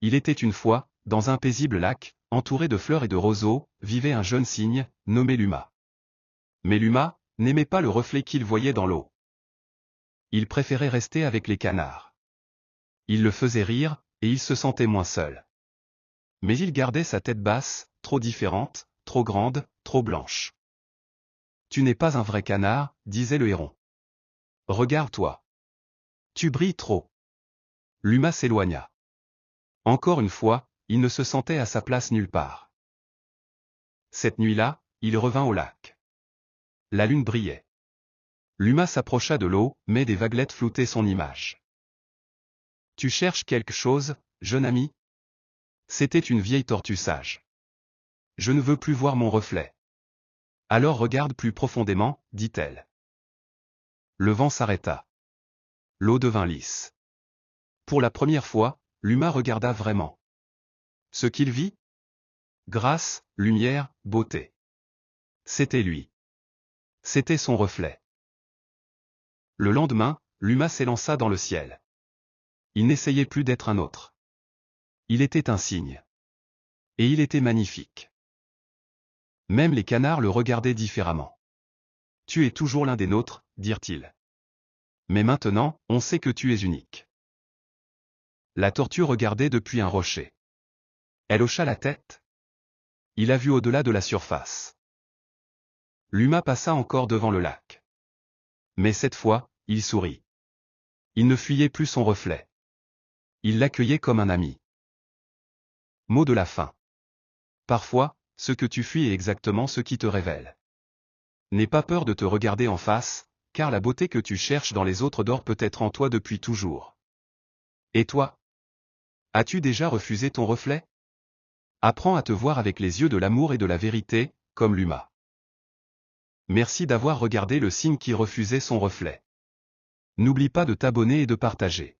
Il était une fois, dans un paisible lac, entouré de fleurs et de roseaux, vivait un jeune cygne, nommé Luma. Mais Luma n'aimait pas le reflet qu'il voyait dans l'eau. Il préférait rester avec les canards. Il le faisait rire, et il se sentait moins seul. Mais il gardait sa tête basse, trop différente, trop grande, trop blanche. « Tu n'es pas un vrai canard, » disait le héron. « Regarde-toi. Tu brilles trop. » Luma s'éloigna. Encore une fois, il ne se sentait à sa place nulle part. Cette nuit-là, il revint au lac. La lune brillait. Luma s'approcha de l'eau, mais des vaguelettes floutaient son image. « Tu cherches quelque chose, jeune ami ?» C'était une vieille tortue sage. « Je ne veux plus voir mon reflet. »« Alors regarde plus profondément, » dit-elle. Le vent s'arrêta. L'eau devint lisse. Pour la première fois, Luma regarda vraiment. Ce qu'il vit? Grâce, lumière, beauté. C'était lui. C'était son reflet. Le lendemain, Luma s'élança dans le ciel. Il n'essayait plus d'être un autre. Il était un cygne. Et il était magnifique. Même les canards le regardaient différemment. « Tu es toujours l'un des nôtres, » dirent-ils. « Mais maintenant, on sait que tu es unique. » La tortue regardait depuis un rocher. Elle hocha la tête. Il a vu au-delà de la surface. Luma passa encore devant le lac. Mais cette fois, il sourit. Il ne fuyait plus son reflet. Il l'accueillait comme un ami. Mot de la fin. Parfois, ce que tu fuis est exactement ce qui te révèle. N'aie pas peur de te regarder en face, car la beauté que tu cherches dans les autres dort peut-être en toi depuis toujours. Et toi? As-tu déjà refusé ton reflet? Apprends à te voir avec les yeux de l'amour et de la vérité, comme Luma. Merci d'avoir regardé le cygne qui refusait son reflet. N'oublie pas de t'abonner et de partager.